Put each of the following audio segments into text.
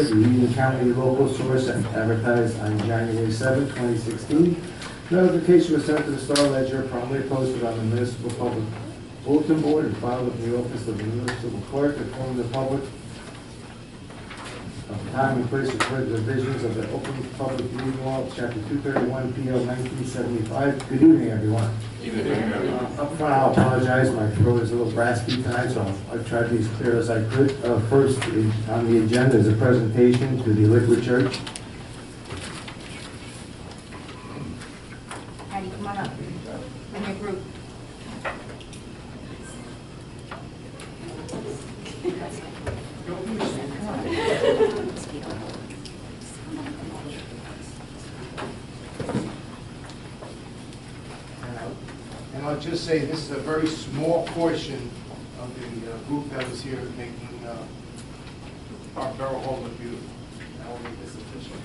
Ledger, the Union County local source, and advertised on January 7, 2016. Notification was sent to the Star Ledger, promptly posted on the municipal public bulletin board and filed with the office of the municipal clerk, informing the public of the time and place of further revisions of the Open Public Meeting Law, Chapter 231, PL 1975. Good evening, everyone. Up front, I'll apologize. My throat is a little raspy tonight, so I'll try to be as clear as I could. First, on the agenda is a presentation to the Liquid Church. Patty, come on up. And your group. And I'll just say this is a very small portion of the group that was here making our Borough Hall look beautiful. Now we'll make this official.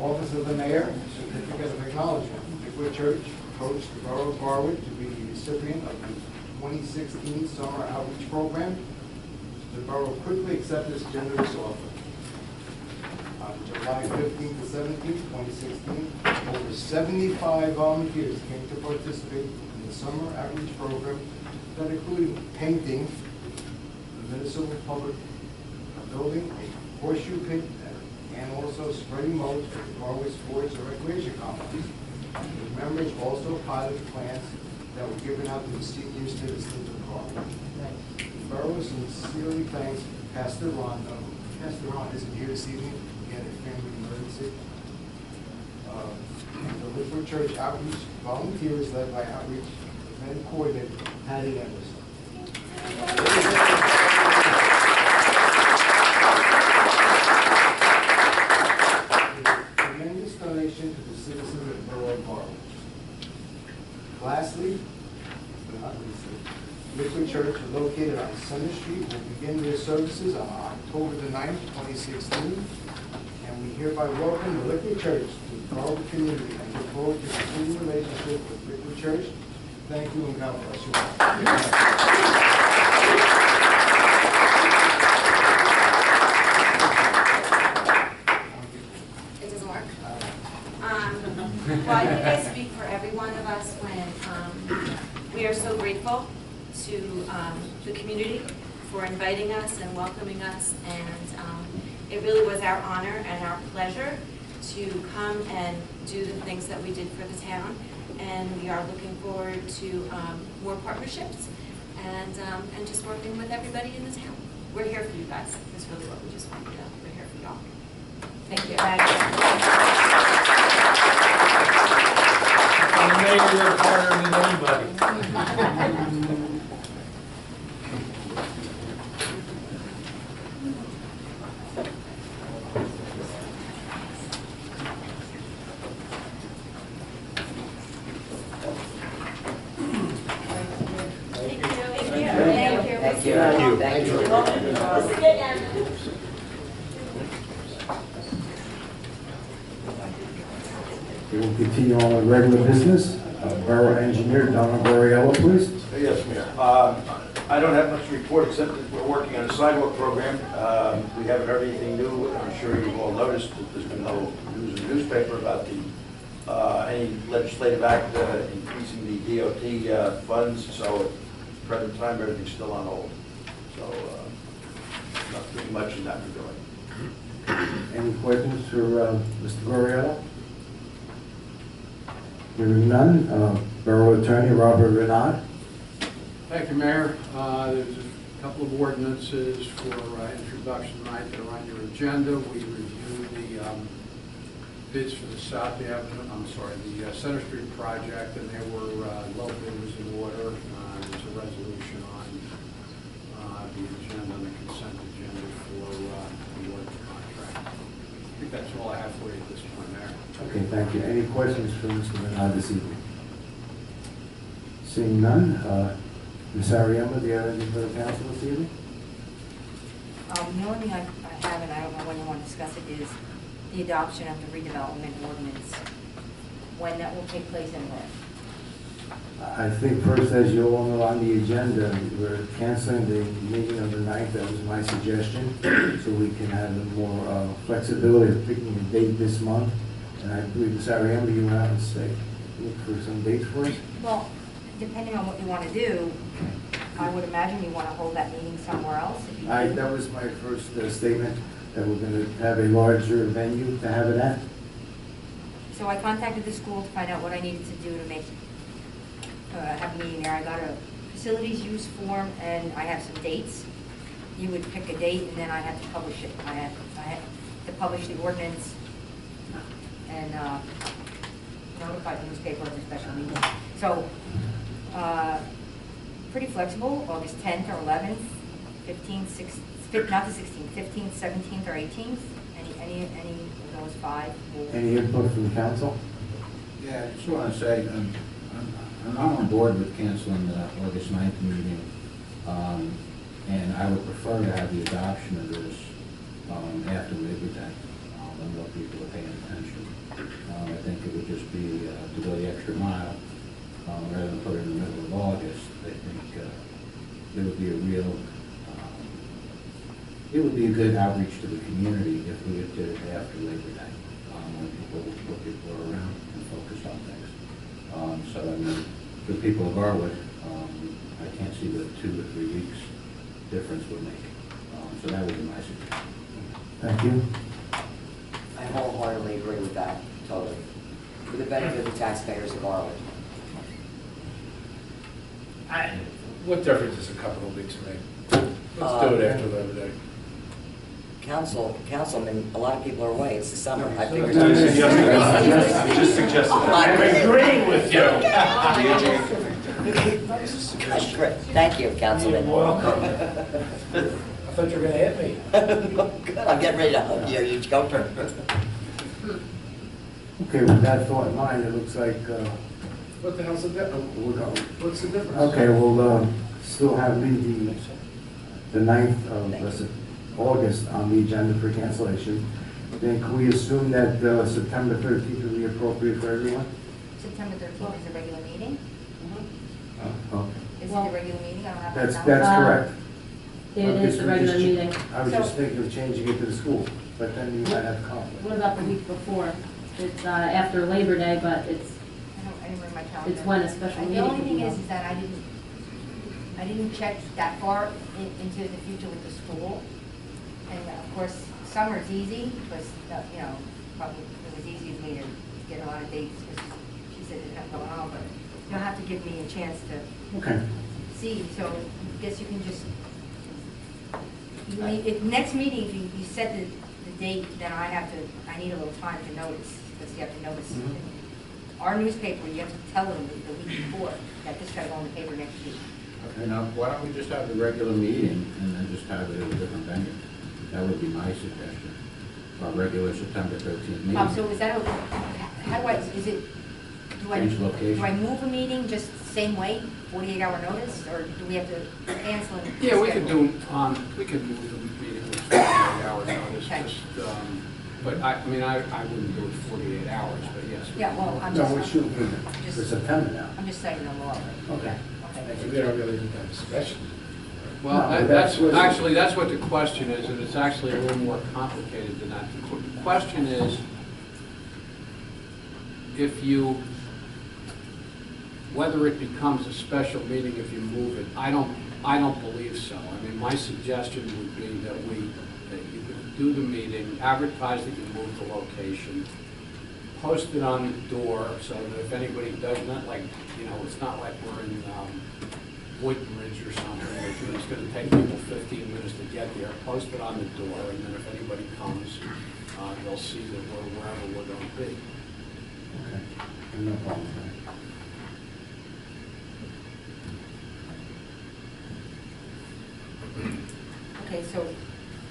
Office of the Mayor, Certificate of Acknowledgement. Liquid Church approached the Borough of Barwood to be the recipient of the 2016 Summer Outreach Program. The Borough quickly accepted this generous offer. On July 15th to 17th, 2016, over 75 volunteers came to participate in the Summer Outreach Program that included painting the municipal public building, a horseshoe pit, and also spreading mulch for the Barwood Sports and Recreation Complex. The members also piloted plants that were given out to the senior citizens of Barwood. The Borough sincerely thanks Pastor Ron. Pastor Ron isn't here this evening. He had a family emergency. And the Liquid Church Outreach volunteers led by Outreach Event Coordinator Patty Anderson. Tremendous donation to the citizens of the Borough of Barwood. Lastly, but not leastly, Liquid Church, located on Center Street, will begin their services on October the 9th, 2016. And we hereby welcome the Liquid Church to the Barwood community and look forward to continuing relationship with Liquid Church. Thank you and God bless you all. It doesn't work. Well, I think I speak for every one of us when we are so grateful to the community for inviting us and welcoming us, and it really was our honor and our pleasure to come and do the things that we did for the town, and we are looking forward to more partnerships and just working with everybody in the town. We're here for you guys. That's really what we just want you to know. We're here for y'all. Thank you. The mayor worked harder than anybody. Thank you. We will continue on with regular business. Borough Engineer Donna Goriello, please. Yes, Mayor. I don't have much to report except that we're working on a sidewalk program. We haven't heard anything new. I'm sure you've all noticed that there's been no news in the newspaper about any legislative act increasing the DOT funds. So at the present time, everything's still on hold. So not doing much in that regard. Any questions for Mr. Goriello? Hearing none, Borough Attorney Robert Renaud. Thank you, Mayor. There's a couple of ordinances for introduction tonight that are on your agenda. We reviewed the bids for the South Avenue, the Center Street project, and there were low bidders in order. There's a resolution on the agenda, on the consent agenda for the award contract. I think that's all I have for you at this point, Mayor. Okay, thank you. Any questions for Mr. Renaud this evening? Seeing none, Ms. Ariema, do you have anything for the council this evening? The only thing I have, and I don't know when you want to discuss it, is the adoption of the redevelopment ordinance, when that will take place and where. I think first, as you all know on the agenda, we're canceling the meeting of the 9th. That was my suggestion, so we can have more flexibility of picking a date this month. And I believe, Ms. Ariamba, you went out and say, look for some dates for us? Well, depending on what you want to do, I would imagine you want to hold that meeting somewhere else. If you do. That was my first statement, that we're going to have a larger venue to have it at. So I contacted the school to find out what I needed to do to make, have a meeting there. I got a facilities use form and I have some dates. You would pick a date and then I had to publish it. I had to publish the ordinance and notify the newspaper of the special meeting. So, pretty flexible, August 10th or 11th, 15th, 16th, not the 16th, 15th, 17th, or 18th, any of those five. Any input from the council? Yeah, I just want to say, I'm on board with canceling the August 9th meeting, and I would prefer to have the adoption of this after Labor Day, when more people are paying attention. I think it would just be to go the extra mile, rather than put it in the middle of August. I think there would be a real, it would be a good outreach to the community if we did it after Labor Day, when people are around and focused on things. So I mean, for the people of Garwood, I can't see what 2 or 3 weeks difference would make. So that would be my suggestion. Thank you. I wholeheartedly agree with that, totally. For the benefit of the taxpayers of Garwood. What difference does a couple of weeks make? Let's do it after Labor Day. Councilman, a lot of people are away. It's the summer. I figured. Just suggested I'm agreeing with you. Thank you, Councilman. You're welcome. I thought you were going to hit me. Good. I'm getting ready to hug you. You go turn. Okay, with that thought in mind, it looks like What the hell's the difference? we're going. What's the difference? Okay, we'll still have the 9th of August on the agenda for cancellation. Then can we assume that September 13th will be appropriate for everyone? September 13th is a regular meeting? Okay. Is it a regular meeting? I don't have That's to know. correct. It is the regular meeting. I was So- just thinking of changing it to the school, but then you might have conflict. What about the week before? It's after Labor Day, but it's I didn't bring my calendar. it's when a special And meeting. the only will thing be is held. that I didn't check that far into the future with the school. And of course, summer's easy, because, you know, probably it was easy for me to get a lot of dates, because she said it didn't have going on, but you'll have to give me a chance to Okay. see, so I guess you can just, next meeting, if you set the date, then I need a little time to notice, because you have to notice. Our newspaper, you have to tell them the week before that this gotta go in the paper next week. Okay, now, why don't we just have the regular meeting and then just have it at a different venue? That would be my suggestion. Our regular September 13th meeting. So is that, how do I, is it, Change location. do I move a meeting just same way, 48-hour notice, or do we have to cancel and Yeah, we could schedule? do, we could move the meeting with 48 hours notice, Okay. just, but I mean, I wouldn't do it 48 hours, but yes. we Yeah, could. well, I'm No, we just, should do it for September now. I'm just saying the law. Okay. Okay. We don't really need to have a special. Well, No, that's, that's- actually, that's what the question is, and it's actually a little more complicated than that. The question is, if you, whether it becomes a special meeting if you move it, I don't believe so. I mean, my suggestion would be that you could do the meeting, advertise that you move the location, post it on the door, so that if anybody does not, like, you know, it's not like we're in Woodbridge or something, where it's gonna take people 15 minutes to get there, post it on the door, and then if anybody comes, they'll see that we're wherever we're gonna be. Okay. No problem. Okay, so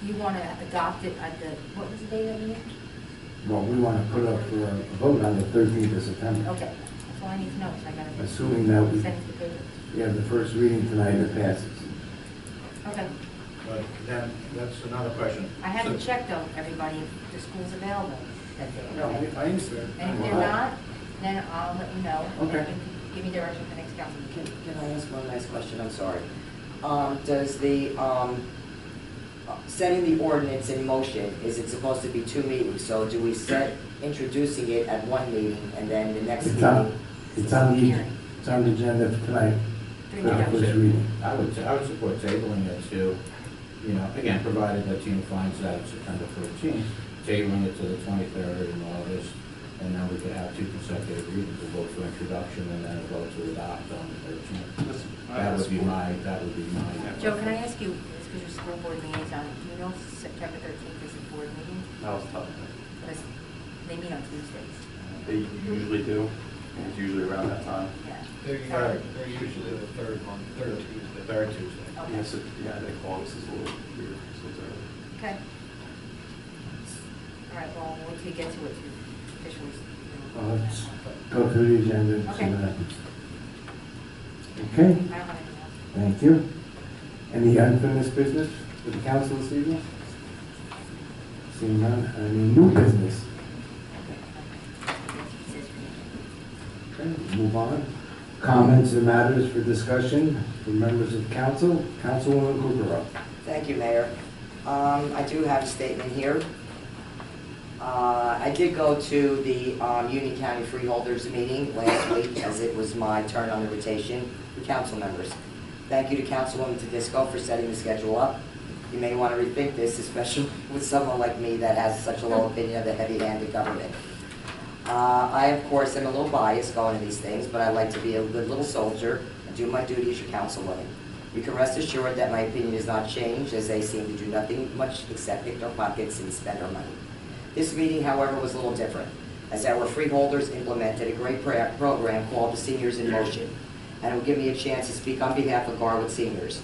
you want to adopt it at the, what was the date of the meeting? Well, we want to put up for a vote on the 13th of September, Okay, that's all I need to know, so I gotta assuming that we send it to the paper. have the first reading tonight and it passes. Okay. But then, that's another question. I haven't checked though, everybody, if the school's available that day. No, okay? I understand. And if they're not, then I'll let you know. Okay. give me direction for the next council meeting. Can I ask one nice question? I'm sorry. Does the, setting the ordinance in motion, is it supposed to be 2 meetings? So do we set introducing it at 1 meeting and then the next It's on, meeting? it's on the agenda for tonight, for the first reading. I would support tabling it to, you know, again, provided that Tina finds out September 14th, tabling it to the 23rd in August, and then we could have 2 consecutive readings, a vote for introduction and then a vote to adopt on the 13th. That would be my. Joe, can I ask you, because your school board liaison, do you know if September 13th is a board meeting? That was tough. Because they meet on Tuesdays. They usually do, and it's usually around that time. Yeah. They're usually the third Tuesday. Third Tuesday. Okay. Yeah, so, yeah, I think August is a little weird, so it's early. Okay. All right, well, once we get to it, to officially. Well, let's go through the agenda and see Okay. what happens. Okay, I don't have anything else. thank you. Any unfinished business with the council this evening? Seeing none, any new business? Okay, move on. Comments and matters for discussion from members of council. Councilwoman Kukrow. Thank you, Mayor. I do have a statement here. I did go to the Union County Freeholders meeting last week, as it was my turn on the rotation for council members. Thank you to Councilwoman Tedisco for setting the schedule up. You may want to rethink this, especially with someone like me that has such a low opinion of the heavy-handed government. I, of course, am a little biased going to these things, but I like to be a good little soldier and do my duty as your councilwoman. You can rest assured that my opinion has not changed, as they seem to do nothing much except pick their pockets and spend our money. This meeting, however, was a little different, as our freeholders implemented a great program called the Seniors in Motion, and it will give me a chance to speak on behalf of Garwood seniors.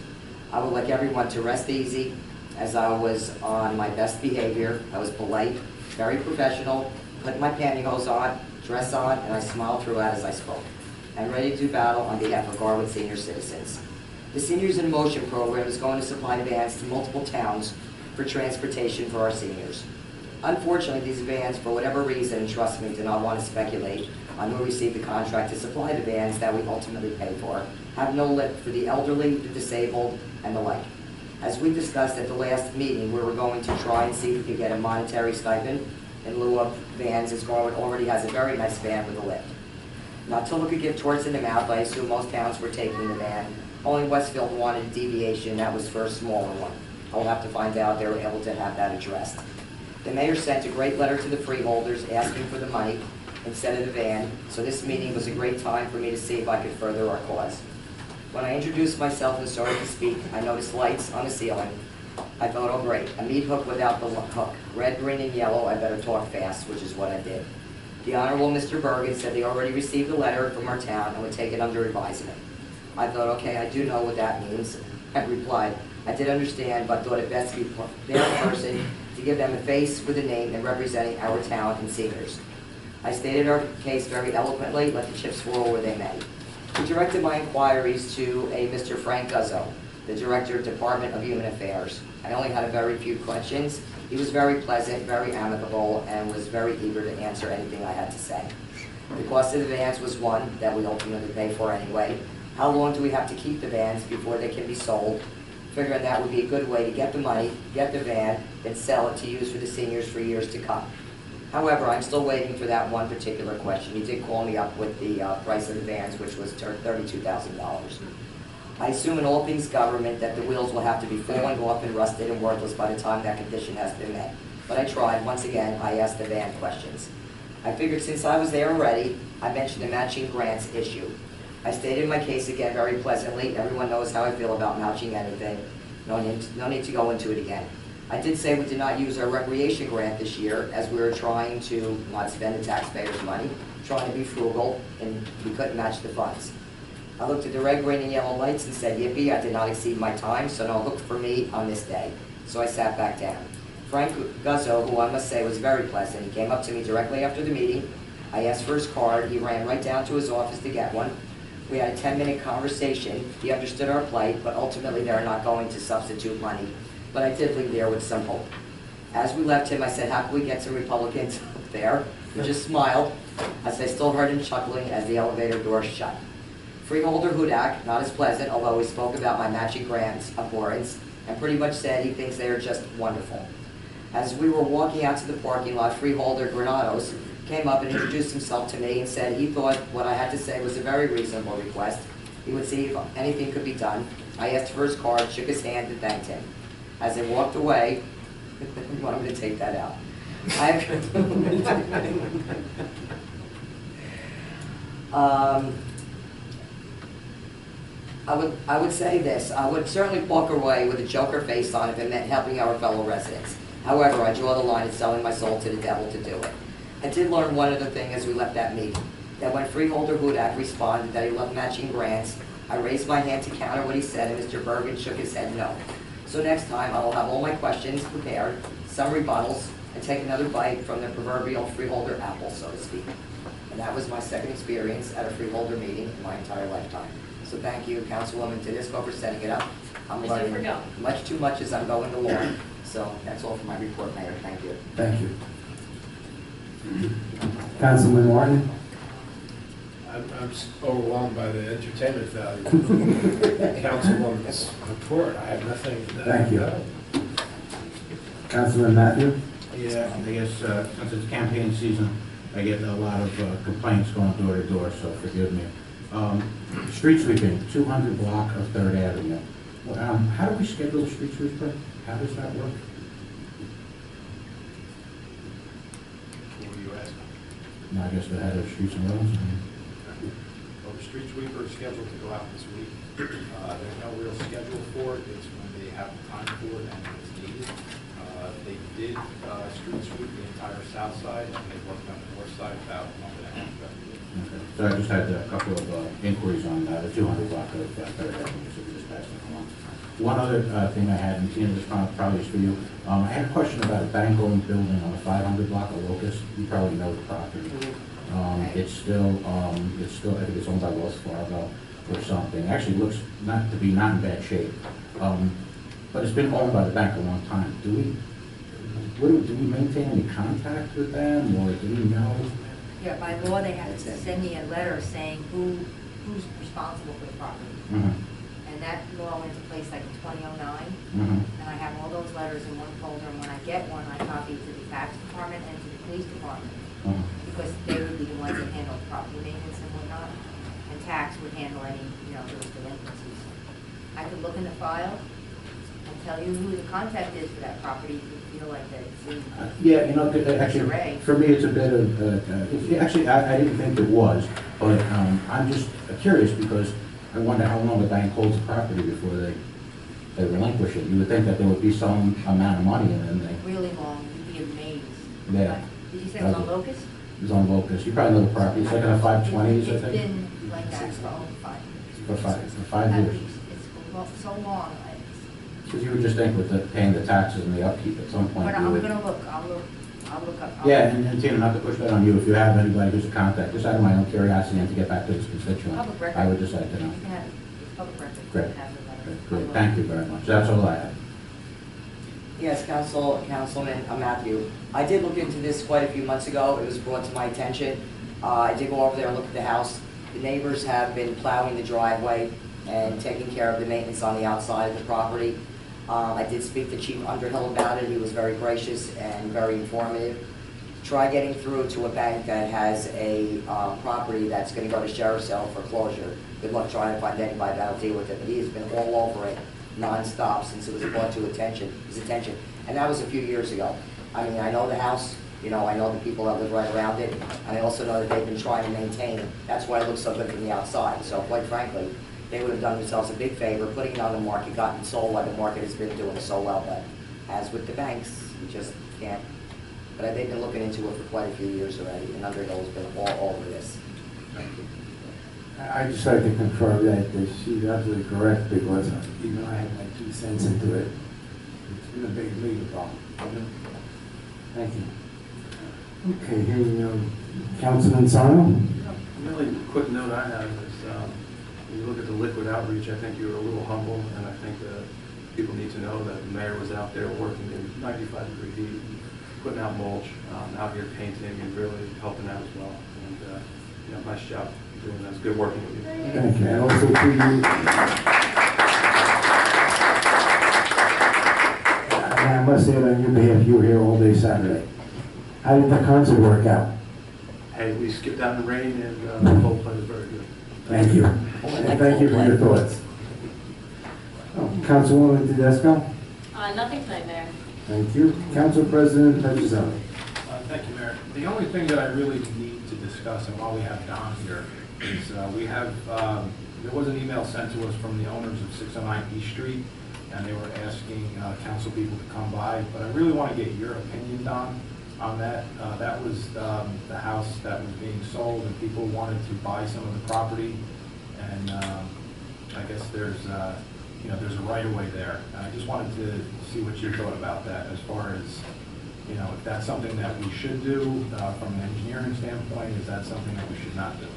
I would like everyone to rest easy, as I was on my best behavior. I was polite, very professional, put my pantyhose on, dress on, and I smiled throughout as I spoke. I'm ready to do battle on behalf of Garwood senior citizens. The Seniors in Motion program is going to supply vans to multiple towns for transportation for our seniors. Unfortunately, these vans, for whatever reason, and trust me, do not want to speculate on who received the contract to supply the vans that we ultimately pay for, have no lip for the elderly, the disabled, and the like. As we discussed at the last meeting, we were going to try and see if we could get a monetary stipend in lieu of vans, as Garwood already has a very nice van with a lift. Not to look a gift horse in the mouth, I assume most towns were taking the van. Only Westfield wanted a deviation, that was for a smaller one. I'll have to find out if they were able to have that addressed. The mayor sent a great letter to the freeholders asking for the money instead of the van, so this meeting was a great time for me to see if I could further our cause. When I introduced myself and started to speak, I noticed lights on the ceiling. I thought, oh great, a meat hook without the hook. Red, green, and yellow, I better talk fast, which is what I did. The Honorable Mr. Bergen said they already received a letter from our town and would take it under advisement. I thought, okay, I do know what that means. I replied, I did understand, but thought it best to be their person to give them a face with a name and representing our town and seniors. I stated our case very eloquently, let the chips fall where they may. He directed my inquiries to a Mr. Frank Guzzo, the Director of Department of Human Affairs. I only had a very few questions. He was very pleasant, very amicable, and was very eager to answer anything I had to say. The cost of the vans was one that we ultimately pay for anyway. How long do we have to keep the vans before they can be sold? Figuring that would be a good way to get the money, get the van, then sell it to use for the seniors for years to come. However, I'm still waiting for that one particular question. He did call me up with the price of the vans, which was $32,000. I assume in all things government that the wheels will have to be falling off and rusted and worthless by the time that condition has been met. But I tried. Once again, I asked the van questions. I figured since I was there already, I mentioned the matching grants issue. I stated my case again very pleasantly. Everyone knows how I feel about matching anything. No need to go into it again. I did say we did not use our recreation grant this year, as we were trying to not spend the taxpayers' money, trying to be frugal, and we couldn't match the funds. I looked at the red, green, and yellow lights and said, yippee, I did not exceed my time, so no hook for me on this day. So I sat back down. Frank Guzzo, who I must say was very pleasant, he came up to me directly after the meeting. I asked for his card. He ran right down to his office to get one. We had a 10-minute conversation. He understood our plight, but ultimately they're not going to substitute money. But I did leave there with some hope. As we left him, I said, how can we get some Republicans up there? He just smiled, as I still heard him chuckling as the elevator door shut. Freeholder Hudak, not as pleasant, although he spoke about my matching grants abhorrence, and pretty much said he thinks they are just wonderful. As we were walking out to the parking lot, Freeholder Granados came up and introduced himself to me and said he thought what I had to say was a very reasonable request. He would see if anything could be done. I asked for his card, shook his hand, and thanked him. As I walked away, you want me to take that out? I would say this, I would certainly walk away with a joker face on if it meant helping our fellow residents. However, I draw the line at selling my soul to the devil to do it. I did learn one other thing as we left that meeting, that when Freeholder Hudak responded that he loved matching grants, I raised my hand to counter what he said, and Mr. Bergen shook his head no. So next time, I will have all my questions prepared, some rebuttals, and take another bite from the proverbial freeholder apple, so to speak. And that was my second experience at a freeholder meeting in my entire lifetime. So thank you, Councilwoman Tedisco, for setting it up. I'm learning much too much as I'm going along. So that's all for my report, Mayor. Thank you. Thank you. Councilman Martin? I'm overwhelmed by the entertainment value of Councilwoman's report. I have nothing to add. Thank you. Councilman Matthew? Yeah, I guess since it's campaign season, I get a lot of complaints going door to door, so forgive me. Street sweeping, 200 block of 3rd Avenue. Well, how do we schedule a street sweeper? How does that work? What do you ask? No, I guess the head of streets and roads. Well, the street sweeper is scheduled to go out this week. There's no real schedule for it. It's when they have the time for it and it's needed. They did street sweep the entire south side, and they worked on the north side about a month and a half ago. Okay. So I just had a couple of inquiries on the 200 block of 3rd Avenue, so we just passed that along. One other thing I had, and Tina, this probably is for you. I had a question about a bank-owned building on the 500 block of Locust. You probably know the property. It's still, I think it's owned by Wells Fargo or something. Actually, looks not in bad shape. But it's been owned by the bank a long time. Do we maintain any contact with them, or do we know? Yeah, by law, they have to send me a letter saying who's responsible for the property. Mm-hmm. And that law went into place like in 2009. Mm-hmm. And I have all those letters in one folder, and when I get one, I copy it to the tax department and to the police department. Mm-hmm. Because they would be the ones that handle property maintenance and whatnot. And tax would handle any, those delinquencies. I could look in the file and tell you who the contact is for that property if you feel like that it's in. Yeah, actually, disarray. for me, it's a bit of, actually, I didn't think it was, but I'm just curious because I wonder how long the bank holds the property before they relinquish it. You would think that there would be some amount of money in it. Really long, you'd be amazed. Yeah. Did you say it was on Locust? It was on Locust. You probably know the property. It's like in the 520s, I It's think. been like that for over 5 years. For 5 years. It's so long. Because you would just think with paying the taxes and the upkeep at some point. But you I'm would- gonna look, I'll look up. Yeah, and Tina, not to push that on you, if you have anybody who's a contact, just out of my own curiosity and to get back to this constituent, Public record. I would just like to know. You can have, it's public record. You Great. can have the letter. Great, thank you very much. That's all I have. Yes, Councilman Matthew. I did look into this quite a few months ago. It was brought to my attention. I did go over there and look at the house. The neighbors have been plowing the driveway and taking care of the maintenance on the outside of the property. I did speak to Chief Underhill about it. He was very gracious and very informative. Try getting through to a bank that has a property that's going to go to sheriff's sale for foreclosure. Good luck trying to find anybody that'll deal with it. But he has been all over it nonstop since it was brought to his attention. And that was a few years ago. I mean, I know the house, I know the people that live right around it, and I also know that they've been trying to maintain it. That's why it looks so good from the outside. So quite frankly, they would have done themselves a big favor putting it on the market, gotten sold like the market has been doing so well. But as with the banks, you just can't. But they've been looking into it for quite a few years already, and Underhill's been all over this. Thank you. I just like to confirm that she's absolutely correct, because even I had my 2 cents into it. It's been a big legal problem. Thank you. Okay, here Councilman Sarno. The only quick note I have is, when you look at the liquid outreach, I think you were a little humble, and I think that people need to know that the mayor was out there working in 95-degree heat, putting out mulch, out here painting and really helping out as well. And nice job doing that. It's good working with you. Thank you. And also to you, and I must say it on your behalf, you were here all day Saturday. How did the concert work out? Hey, we skipped out in the rain, and the whole play was very good. Thank you. And thank you for your thoughts. Oh, Councilwoman Tedesco? Nothing tonight, Mayor. Thank you. Council President Petrozelli? Thank you, Mayor. The only thing that I really need to discuss, and while we have Don here, is there was an email sent to us from the owners of 609 East Street, and they were asking council people to come by, but I really want to get your opinion, Don, on that. That was the house that was being sold, and people wanted to buy some of the property, and I guess there's there's a right-of-way there. And I just wanted to see what you thought about that, as far as, if that's something that we should do from an engineering standpoint. Is that something that we should not do?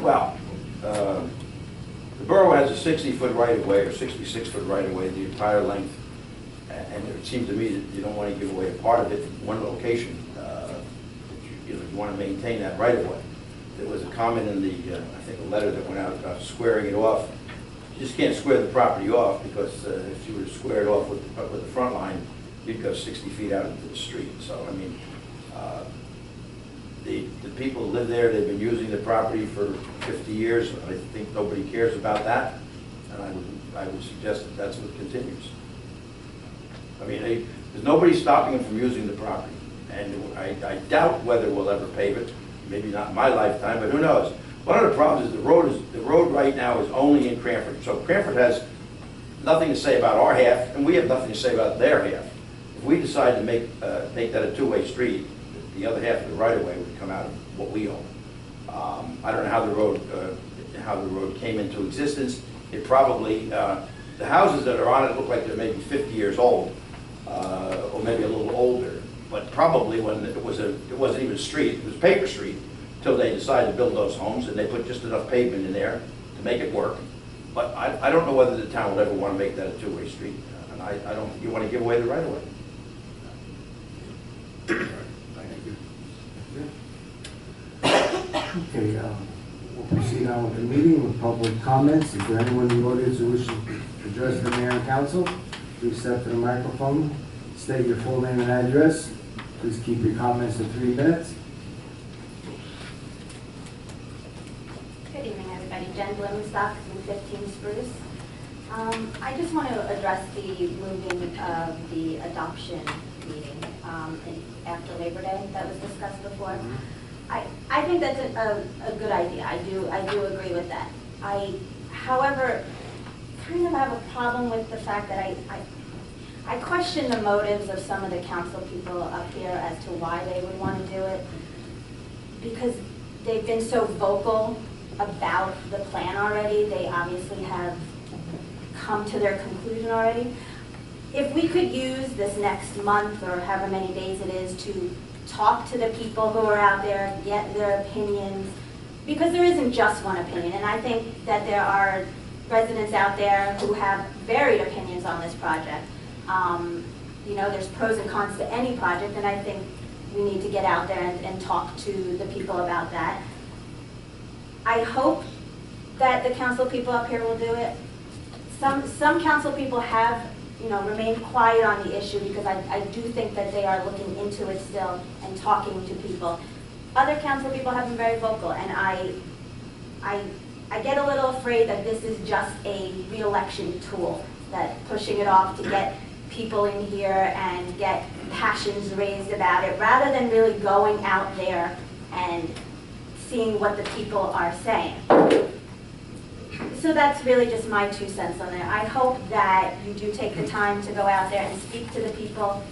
Well, the borough has a 60-foot right-of-way or 66-foot right-of-way the entire length, and it seems to me that you don't want to give away a part of it in one location. You want to maintain that right-of-way. There was a comment in the, I think, a letter that went out about squaring it off. You just can't square the property off, because if you were to square it off with the front line, you'd go 60 feet out into the street. So, I mean, the people who live there, they've been using the property for 50 years. I think nobody cares about that, and I would suggest that that's what continues. I mean, there's nobody stopping them from using the property, and I doubt whether we'll ever pave it. Maybe not in my lifetime, but who knows? One of the problems is the road right now is only in Cranford. So Cranford has nothing to say about our half, and we have nothing to say about their half. If we decide to make that a two-way street, the other half of the right-of-way would come out of what we own. I don't know how the road came into existence. It probably the houses that are on it look like they're maybe 50 years old, or maybe a little older. But probably when it wasn't even a street, it was Paper Street, until they decided to build those homes, and they put just enough pavement in there to make it work. But I don't know whether the town would ever want to make that a two-way street, and I don't think you want to give away the right-of-way. Okay, we'll proceed on with the meeting with public comments. Is there anyone in the audience who wishes to address the mayor and council? Please step to the microphone, state your full name and address. Please keep your comments to 3 minutes. Good evening, everybody. Jen Blumenstock from 15 Spruce. I just want to address the moving of the adoption meeting after Labor Day that was discussed before. I think that's a good idea. I do agree with that. However, kind of have a problem with the fact that I question the motives of some of the council people up here as to why they would want to do it, because they've been so vocal about the plan already. They obviously have come to their conclusion already. If we could use this next month or however many days it is to talk to the people who are out there, get their opinions, because there isn't just one opinion, and I think that there are residents out there who have varied opinions on this project. There's pros and cons to any project, and I think we need to get out there and talk to the people about that. I hope that the council people up here will do it. Some council people have remained quiet on the issue, because I do think that they are looking into it still and talking to people. Other council people have been very vocal, and I get a little afraid that this is just a re-election tool, that pushing it off to get people in here and get passions raised about it, rather than really going out there and seeing what the people are saying. So that's really just my 2 cents on there. I hope that you do take the time to go out there and speak to the people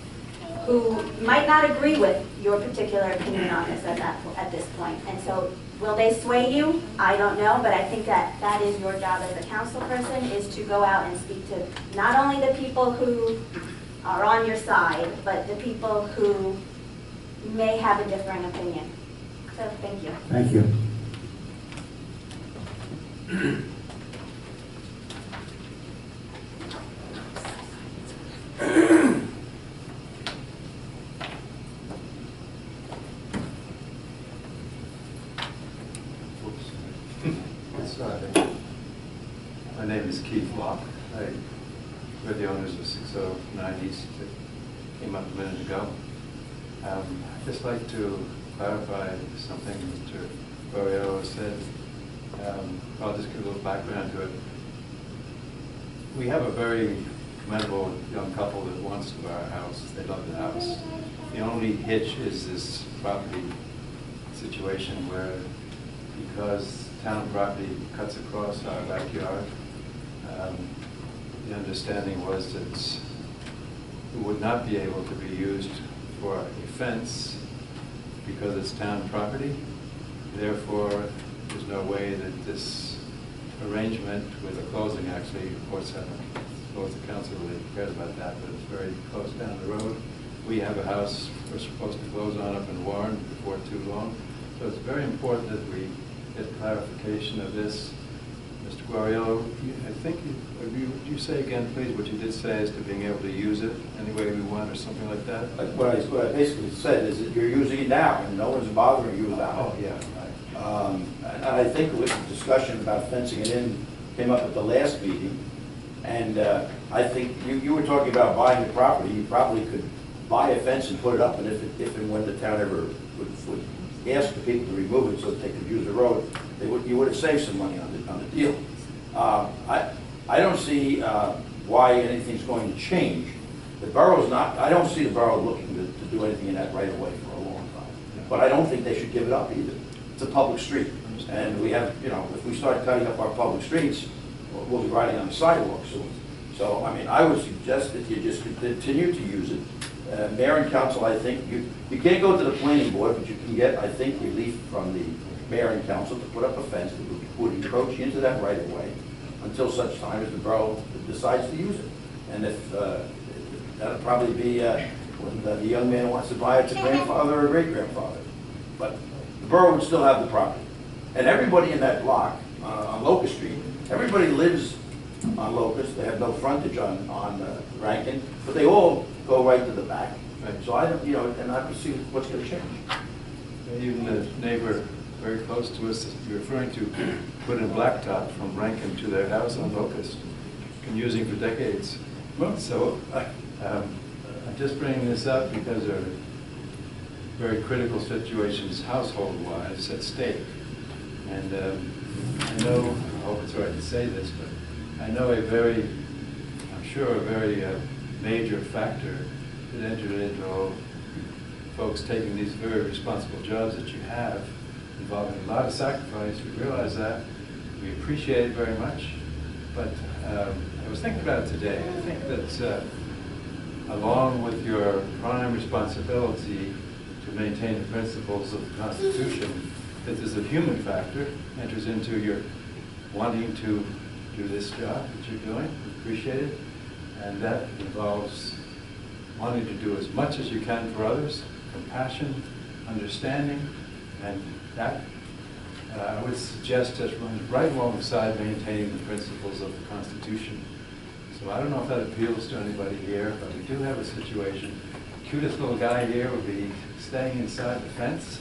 who might not agree with your particular opinion on this at this point. And so will they sway you? I don't know, but I think that is your job as a council person, is to go out and speak to not only the people who are on your side, but the people who may have a differing opinion. So thank you. Thank you. My name is Keith Locke. We're the owners of 609 East that came up a minute ago. I'd just like to clarify something Mr. Guerrero said. I'll just give a little background to it. We have a very commendable young couple that wants to buy our house. They love the house. The only hitch is this property situation where, because town property cuts across our backyard, the understanding was that it would not be able to be used for a fence because it's town property. Therefore, there's no way that this arrangement with the closing actually, of course, the council really cares about that, but it's very close down the road. We have a house we're supposed to close on up in Warren before too long. So it's very important that we get clarification of this. Mr. Guerrero, I think, would you say again, please, what you did say as to being able to use it any way we want or something like that? What I basically said is that you're using it now, and no one's bothering you about it. Oh, yeah, right. And I think with the discussion about fencing it in came up at the last meeting, and I think you were talking about buying the property. You probably could buy a fence and put it up, and if and when the town ever would ask the people to remove it so that they could use the road, you would have saved some money on the deal. I don't see why anything's going to change. The borough's not. I don't see the borough looking to do anything in that right of way for a long time. But I don't think they should give it up either. It's a public street, and we have, if we start cutting up our public streets, we'll be riding on the sidewalk soon. So, I mean, I would suggest that you just continue to use it. Mayor and council, I think, you can't go to the planning board, but you can get, I think, relief from the mayor and council to put up a fence that would encroach into that right of way until such time as the borough decides to use it. And if that'll probably be when the young man wants to buy it to grandfather or great-grandfather. But the borough would still have the property. And everybody in that block on Locust Street, everybody lives on Locust. They have no frontage on Rankin, but they all go right to the back. Right. So I don't, and I don't see what's going to change. Even the neighbor very close to us, you're referring to, put in blacktop from Rankin to their house on Locust, been using for decades. So I'm just bringing this up because there are very critical situations household-wise at stake. And I know, I hope it's right to say this, but I know I'm sure a very major factor that entered into all folks taking these very responsible jobs that you have, involving a lot of sacrifice. We realize that. We appreciate it very much. But I was thinking about it today. I think that along with your prime responsibility to maintain the principles of the Constitution, that there's a human factor enters into your wanting to do this job that you're doing. We appreciate it. And that involves wanting to do as much as you can for others, compassion, understanding, and that I would suggest just runs right alongside maintaining the principles of the Constitution. So I don't know if that appeals to anybody here, but we do have a situation. Cutest little guy here will be staying inside the fence.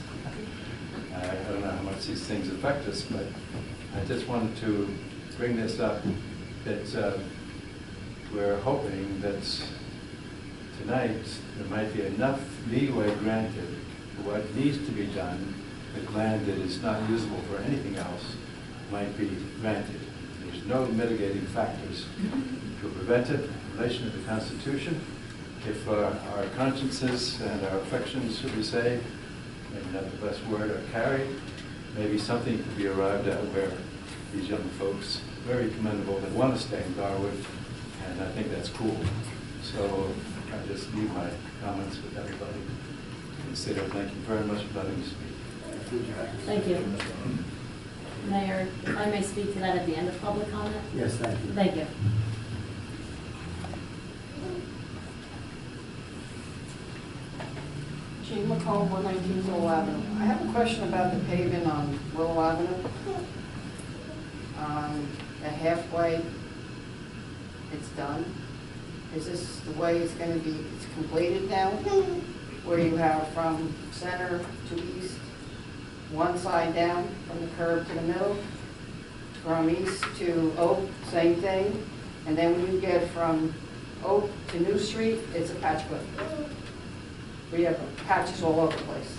I don't know how much these things affect us, but I just wanted to bring this up, that we're hoping that tonight there might be enough leeway granted for what needs to be done, that land that is not usable for anything else might be granted. There's no mitigating factors to prevent it in relation to the Constitution. If our consciences and our affections, should we say, maybe not the best word, are carried, maybe something could be arrived at where these young folks, very commendable, that want to stay in Garwood, and I think that's cool. So I just leave my comments with everybody. Consider, thank you very much for letting me speak. Thank you. Mayor, if I may speak to that at the end of public comment? Yes, thank you. Thank you. Jean McComb, 119 Willow Avenue. I have a question about the paving on Willow Avenue. The halfway it's done. Is this the way it's going to be, it's completed now? Where you have from center to east, one side down from the curb to the middle? from East to Oak, same thing. And then when you get from Oak to New Street, it's a patch work. We have patches all over the place.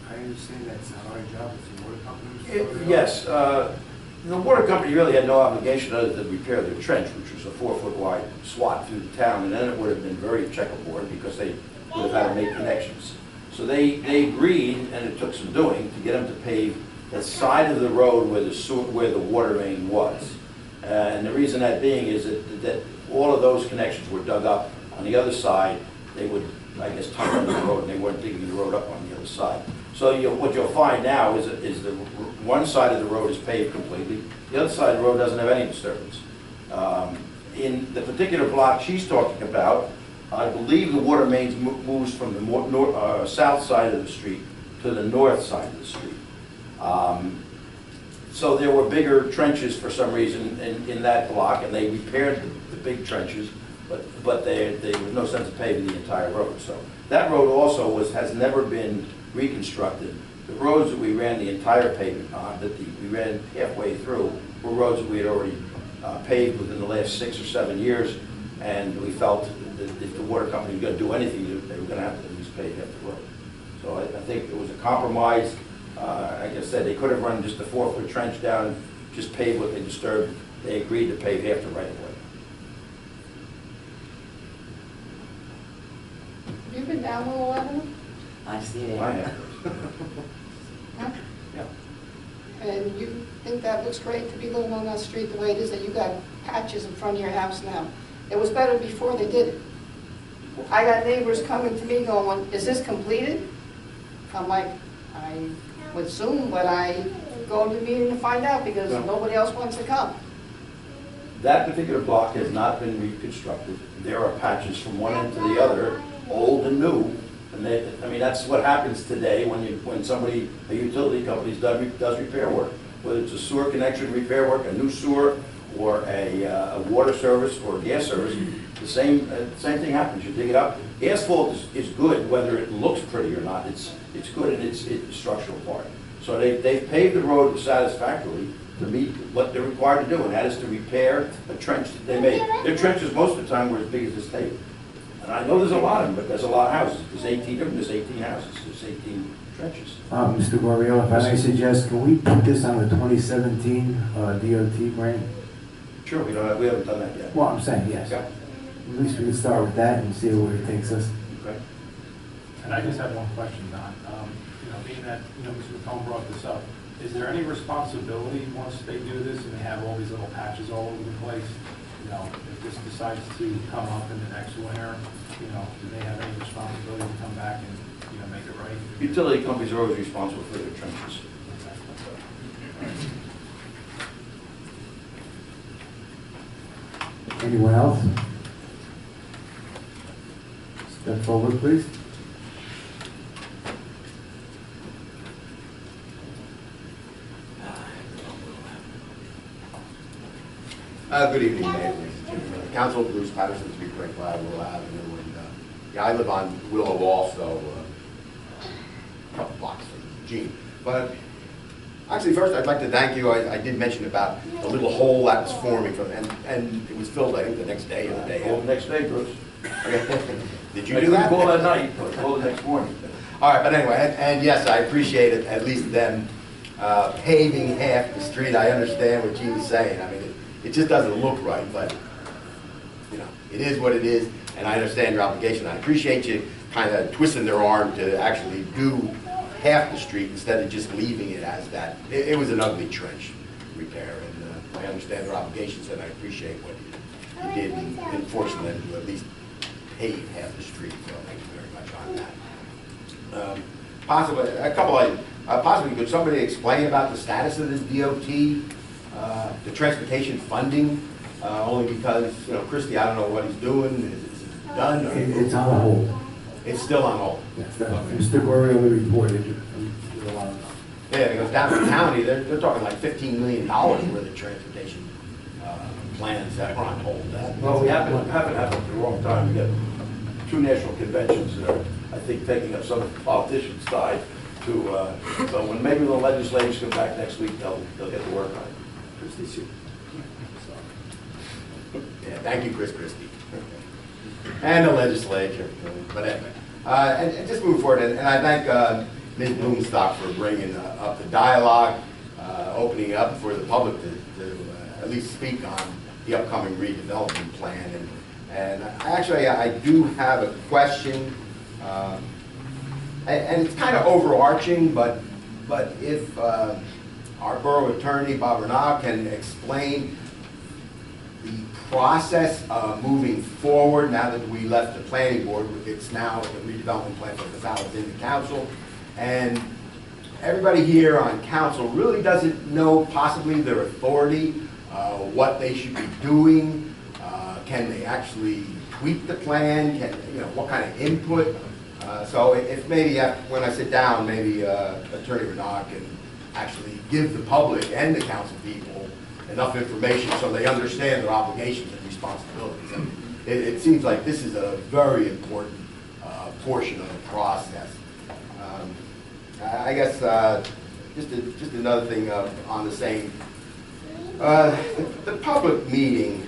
I understand that's not our job, it's the water company's. Yes, the water company really had no obligation other than repair their trench, which was a 4-foot wide swath through the town, and then it would have been very checkerboard because they would have had to make connections. So they agreed, and it took some doing, to get them to pave the side of the road where the water main was. And the reason that being is that all of those connections were dug up on the other side. They would, I guess, tunnel under the road, and they weren't digging the road up on the other side. So what you'll find now is the one side of the road is paved completely. The other side of the road doesn't have any disturbance. In the particular block she's talking about, I believe the water mains moves from the south side of the street to the north side of the street. So there were bigger trenches for some reason in that block, and they repaired the big trenches, but there was no sense of paving the entire road. So that road also has never been reconstructed. The roads that we ran the entire pavement on, we ran halfway through, were roads that we had already paved within the last 6 or 7 years, and we felt that if the water company was going to do anything, they were going to have to at least pave half the road. So I think it was a compromise. Like I said, they could have run just a 4-foot trench down and just paved what they disturbed. They agreed to pave half the right of way. Have you been down Willow Avenue? I've seen it. I have. Huh? Yeah. And you think that looks great to be living on that street the way it is, that you got patches in front of your house now? It was better before they did it. I got neighbors coming to me going, is this completed? I'm like, I would assume, but I go to the meeting to find out because nobody else wants to come. That particular block has not been reconstructed. There are patches from one end to the other, old and new. And I mean, that's what happens today when a utility company does repair work. Whether it's a sewer connection repair work, a new sewer, or a water service or a gas service, the same thing happens. You dig it up. Asphalt is good whether it looks pretty or not. It's good in its structural part. So they've paved the road satisfactorily to meet what they're required to do, and that is to repair a trench that they made. Their trenches most of the time were as big as this table. And I know there's a lot of them, but there's a lot of houses. There's 18 of them, there's 18 houses, there's 18 trenches. Mr. Guerrero, if I may suggest, can we put this on the 2017 DOT grant? Sure, we haven't done that yet. Well, I'm saying yes. Okay. At least we can start with that and see where it takes us. Okay. And I just have one question, Don. Being that, Mr. McComb brought this up, is there any responsibility once they do this and they have all these little patches all over the place? If this decides to come up in the next winter, do they have any responsibility to come back and, make it right? Utility companies are always responsible for their trenches. Anyone else? Step forward, please. Good evening, Mayor, ladies and gentlemen. Council Bruce Patterson, 325 Willow Avenue, and I live on Willow also, a couple blocks from Gene. But actually, first I'd like to thank you. I did mention about the little hole that was forming from, and it was filled, I think, the next day or the day Call after. the next day, Bruce. Did you do that? I couldn't call that night, but call the next morning. All right, but anyway, and yes, I appreciate it, at least them paving half the street. I understand what Gene's saying. I mean, it just doesn't look right, but, it is what it is, and I understand your obligation. I appreciate you kind of twisting their arm to actually do half the street instead of just leaving it as that. It was an ugly trench repair, and I understand their obligations, and I appreciate what you did in forcing them to at least pave half the street, so thank you very much on that. Possibly, could somebody explain about the status of this DOT? The transportation funding, only because, Christie, I don't know what he's doing, is it done? Or? It's on hold. It's still on hold. Yes, Mr. Guerrero reported. Yeah, because down in the county, they're talking like $15 million worth of transportation plans that are on hold. Well, we happen to have it at the wrong time. We got two national conventions that are, I think, taking up some of the politicians' time. So when maybe the legislators come back next week, they'll get to work on it. Christie. Yeah, thank you, Chris Christie. And the legislature, but anyway. And just moving forward, and I thank Ms. Blumenstock for bringing up the dialogue, opening up for the public to at least speak on the upcoming redevelopment plan. And actually, I do have a question, and it's kind of overarching, but if our borough attorney, Bob Renaud, can explain the process of moving forward now that we left the planning board. It's now the redevelopment plan for Casal is in the council. And everybody here on council really doesn't know possibly their authority, what they should be doing. Can they actually tweak the plan? What kind of input? So if maybe when I sit down, maybe Attorney Renaud can actually give the public and the council people enough information so they understand their obligations and responsibilities. And it seems like this is a very important portion of the process. I guess just another thing on the same, the public meeting.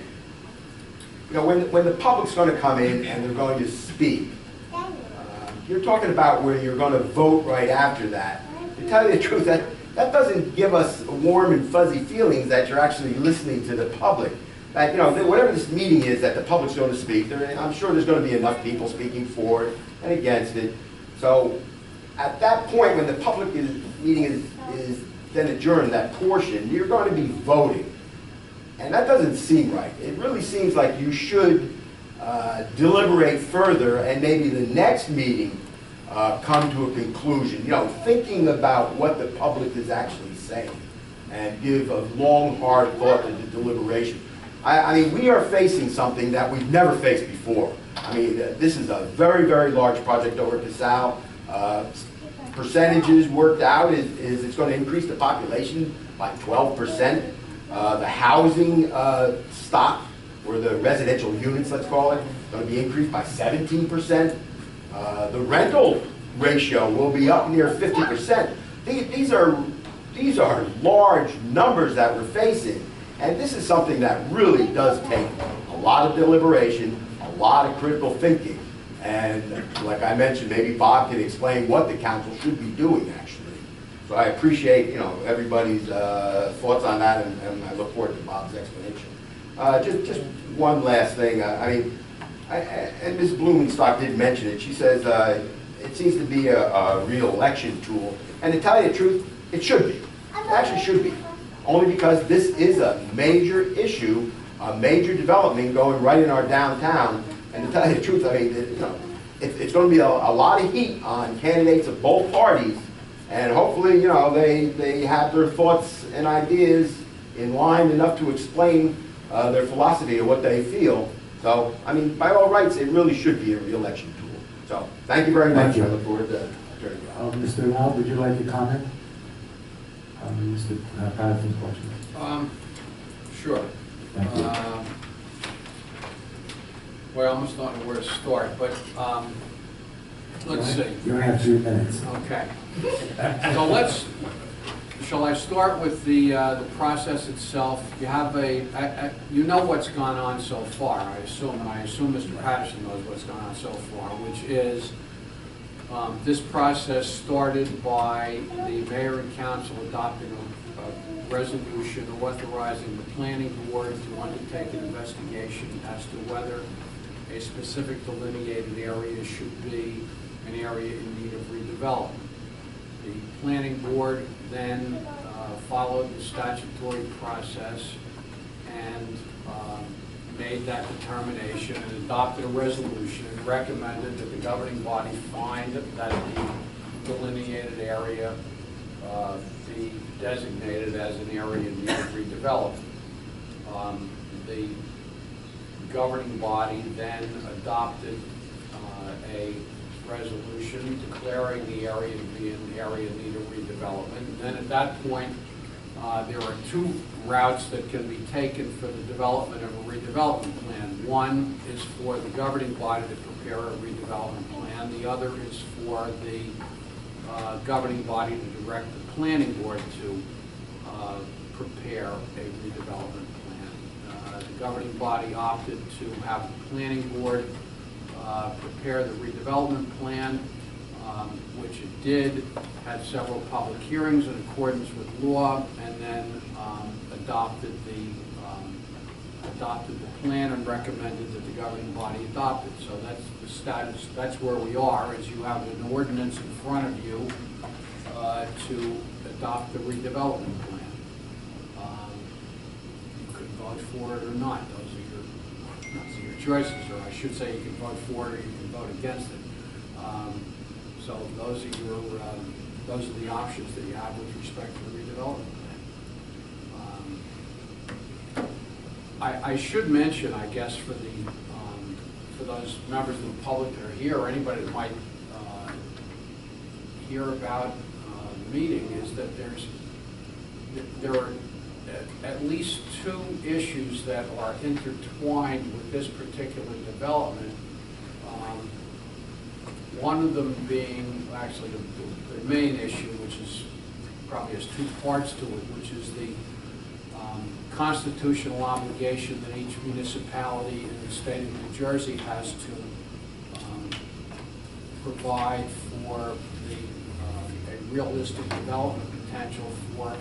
When the public's going to come in and they're going to speak, you're talking about where you're going to vote right after that. To tell you the truth, that doesn't give us warm and fuzzy feelings that you're actually listening to the public. That, whatever this meeting is that the public's going to speak, I'm sure there's going to be enough people speaking for it and against it. So at that point, when the public meeting is then adjourned, that portion, you're going to be voting. And that doesn't seem right. It really seems like you should deliberate further and maybe the next meeting come to a conclusion, thinking about what the public is actually saying and give a long, hard thought to the deliberation. I mean, we are facing something that we've never faced before. I mean, this is a very, very large project over at Casal. Percentages worked out is it's going to increase the population by 12%. The housing stock, or the residential units, let's call it, is going to be increased by 17%. The rental ratio will be up near 50%. These are large numbers that we're facing, and this is something that really does take a lot of deliberation, a lot of critical thinking, and like I mentioned, maybe Bob can explain what the council should be doing actually. So I appreciate everybody's thoughts on that, and I look forward to Bob's explanation. Just one last thing. I mean. And Ms. Blumenstock did mention it. She says it seems to be a real election tool. And to tell you the truth, it should be. It actually should be. Only because this is a major issue, a major development going right in our downtown. And to tell you the truth, I mean, it's going to be a lot of heat on candidates of both parties. And hopefully, they have their thoughts and ideas in line enough to explain their philosophy of what they feel. So, I mean, by all rights, it really should be a re-election tool. So, thank you very much. Thank you. I look forward to Attorney Brown. Mr. Renaud, would you like to comment on Mr. Patterson's question? Sure. Thank you. Well, I almost don't know where to start, but let's see. You only have 2 minutes. Okay. So shall I start with the process itself? You have you know what's gone on so far, I assume Mr. Patterson knows what's gone on so far, which is this process started by the mayor and council adopting a resolution authorizing the planning board to undertake an investigation as to whether a specific delineated area should be an area in need of redevelopment. The planning board then followed the statutory process and made that determination and adopted a resolution and recommended that the governing body find that the delineated area be designated as an area in need of redevelopment. The governing body then adopted a resolution declaring the area to be an area in need of redevelopment. And then at that point, there are 2 routes that can be taken for the development of a redevelopment plan. One is for the governing body to prepare a redevelopment plan. The other is for the governing body to direct the planning board to prepare a redevelopment plan. The governing body opted to have the planning board prepare the redevelopment plan, which it did, had several public hearings in accordance with law, and then adopted the plan and recommended that the governing body adopt it. So that's the status, that's where we are, is you have an ordinance in front of you to adopt the redevelopment plan. You could vote for it or not. Those are your choices, or I should say you can vote for it or you can vote against it. So those are the options that you have with respect to the redevelopment plan. I should mention, I guess, for those members of the public that are here, or anybody that might hear about the meeting, is that there are at least two issues that are intertwined with this particular development. One of them being actually the main issue, which is probably has two parts to it, which is the constitutional obligation that each municipality in the state of New Jersey has to provide for a realistic development potential for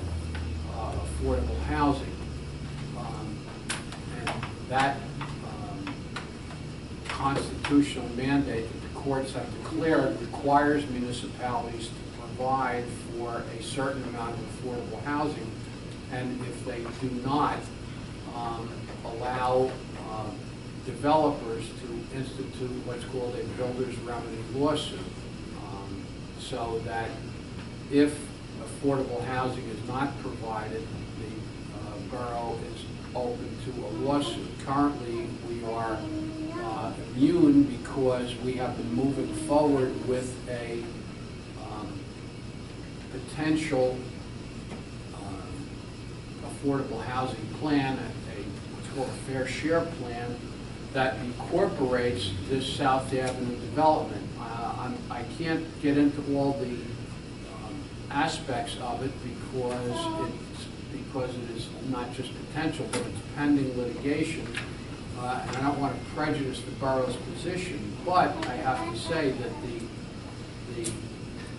affordable housing. And that constitutional mandate that the courts have declared requires municipalities to provide for a certain amount of affordable housing. And if they do not allow developers to institute what's called a builder's remedy lawsuit, so that if affordable housing is not provided, the borough is open to a lawsuit. Currently, we are immune because we have been moving forward with a potential affordable housing plan, what's called a fair share plan, that incorporates this South Avenue development. I can't get into all the aspects of it because it is not just potential, but it's pending litigation. And I don't want to prejudice the borough's position, but I have to say that the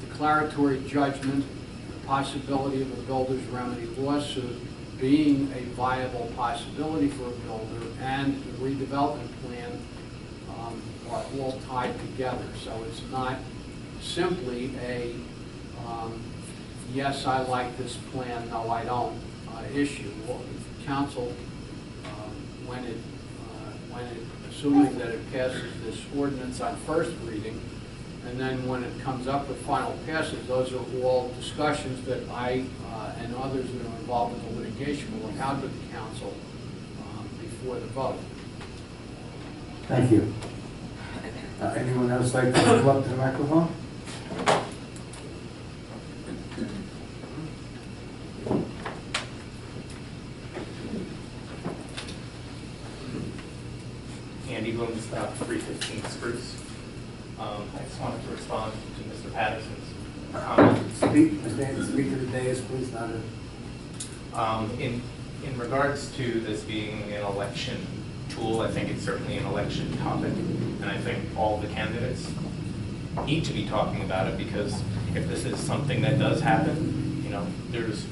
declaratory judgment, the possibility of a builder's remedy lawsuit being a viable possibility for a builder, and the redevelopment plan are all tied together. So it's not simply a yes, I like this plan, no, I don't issue. Well, the council, assuming that it passes this ordinance on first reading, and then when it comes up with final passage, those are all discussions that I and others that are involved in the litigation will have with the council before the vote. Thank you. Anyone else like to come up to the microphone? Andy Blumenstock, 315 Spruce. I just wanted to respond to Mr. Patterson's comment. Speak to the dais, please, not in regards to this being an election tool, I think it's certainly an election topic, and I think all the candidates need to be talking about it, because if this is something that does happen, you know, there's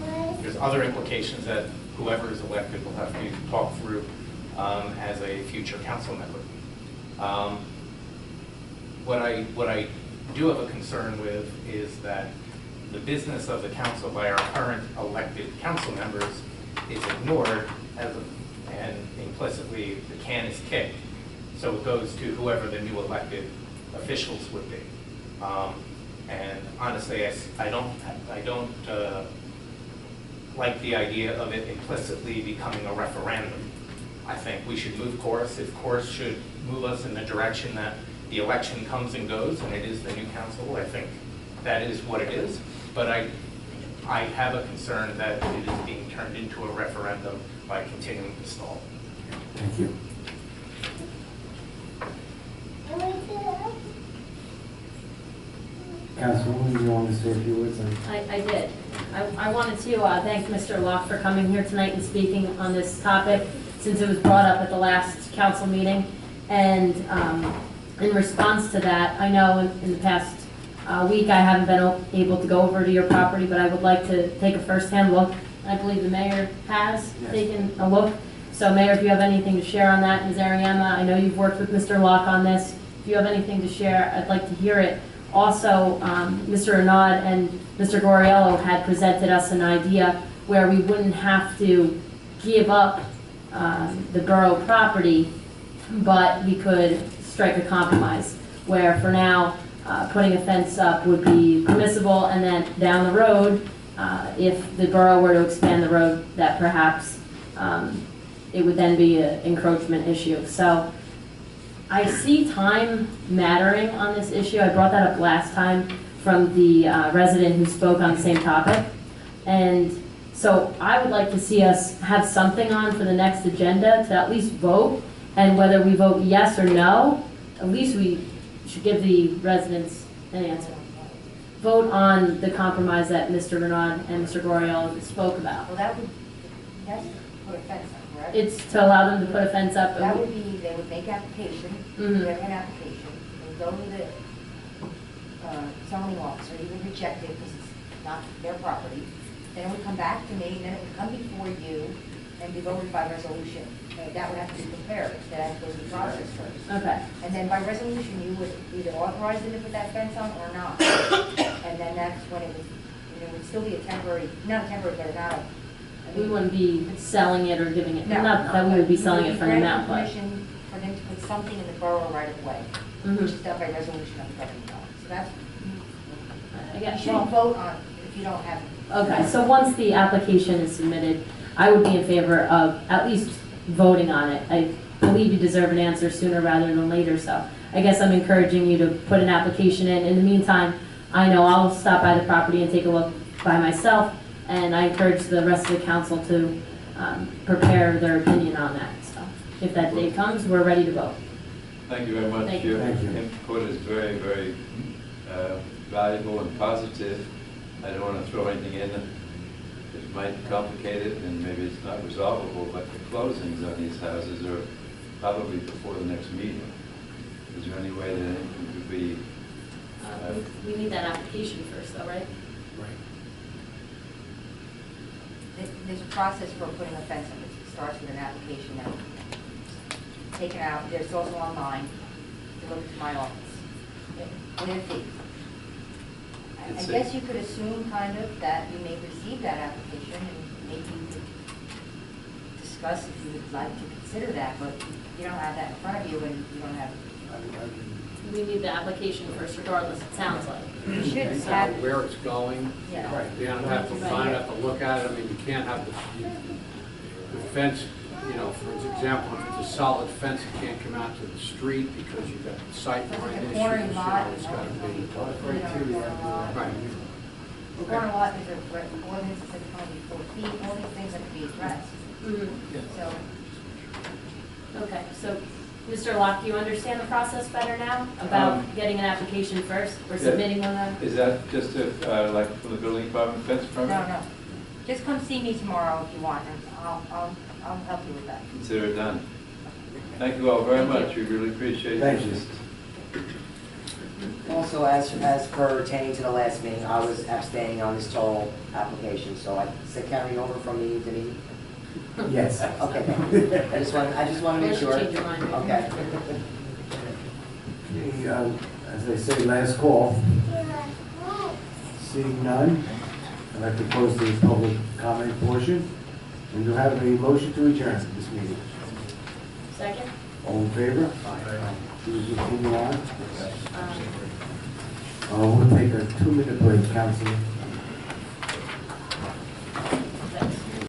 other implications that whoever is elected will have to talk through as a future council member. What I do have a concern with is that the business of the council by our current elected council members is ignored, and implicitly the can is kicked. So it goes to whoever the new elected officials would be. And honestly, I don't like the idea of it implicitly becoming a referendum. I think we should move course. If course should move us in the direction that the election comes and goes, and it is the new council, I think that is what it is. But I have a concern that it is being turned into a referendum by continuing to stall. Thank you. Councilwoman, you want to say a few words on? I did. I wanted to thank Mr. Locke for coming here tonight and speaking on this topic, since it was brought up at the last council meeting. And in response to that, I know in the past week I haven't been able to go over to your property, but I would like to take a first-hand look. I believe the mayor has taken a look. So Mayor, if you have anything to share on that, Ms. Ariema, I know you've worked with Mr. Locke on this. If you have anything to share, I'd like to hear it. Also, Mr. Renaud and Mr. Goriello had presented us an idea where we wouldn't have to give up the borough property, but we could strike a compromise, where for now, putting a fence up would be permissible, and then down the road, if the borough were to expand the road, that perhaps it would then be an encroachment issue. So I see time mattering on this issue. I brought that up last time from the resident who spoke on the same topic. And so I would like to see us have something on for the next agenda to at least vote, and whether we vote yes or no, at least we should give the residents an answer. Vote on the compromise that Mr. Renaud and Mr. Goriello spoke about. Well, that would, that's put a fence up, correct? It's to allow them to put a fence up. That would be, they would make application, Mhm. they have an application, they would go to the zoning officer, he would reject it because it's not their property. Then it would come back to me, and then it would come before you and be voted by resolution. That would have to be prepared, that has to go through the process first. Okay. And then by resolution, you would either authorize them to put that fence on or not. And then that's when it would still be a temporary, not a temporary, but not a. We wouldn't be selling it or giving it, No, not that we would be selling it for an amount, but. Permission for them to put something in the borough right of way, Mhm. which is done by resolution of the governing body. So that's, I you guess, shouldn't vote on it if you don't have it. okay, so once the application is submitted, I would be in favor of at least voting on it. I believe you deserve an answer sooner rather than later, so I guess I'm encouraging you to put an application in. In the meantime, I know I'll stop by the property and take a look by myself, and I encourage the rest of the council to prepare their opinion on that. So if that day comes, we're ready to vote. Thank you very much. Thank you. Your Thank you. input is very, very valuable and positive. I don't want to throw anything in that might complicate it, and maybe it's not resolvable, but the closings on these houses are probably before the next meeting. Is there any way that anything could be? We need that application first, though, right? There's a process for putting a fence up. It starts with an application that taken out. There's also online. You look to my office. With a fee. I guess you could assume kind of that you may receive that application, and maybe you could discuss if you would like to consider that, but you don't have that in front of you, and you don't have. We need the application first regardless, it sounds like. You should So have. where it's going. Yeah. Right. You don't have to find, have to look at it. I mean, you can't have the fence, you know, for example, if it's a solid fence, it can't come out to the street because you've got sight line issues. Corner You lot. know, it's got to be. Right. The corner lot is a ordinance that says it's only 4 feet, all these things that can be addressed. So, Okay, so, Mr. Locke, do you understand the process better now about getting an application first or submitting one of them? Is that just like from the building department fence permit? no. Just come see me tomorrow if you want, and I'll help you with that. Consider it done. Thank you all very much. We really appreciate Thank your you. assistance. Also, as pertaining to the last meeting, I was abstaining on this total application, so I said carry over from meeting to meeting. Yes. Okay. I just want to make sure. Change your mind. Okay. Okay, as I say, last call. Seeing none, I'd like to close the public comment portion. We do have a motion to adjourn this meeting. Second? All in favor? Should we continue on? We'll take a 2-minute break, council.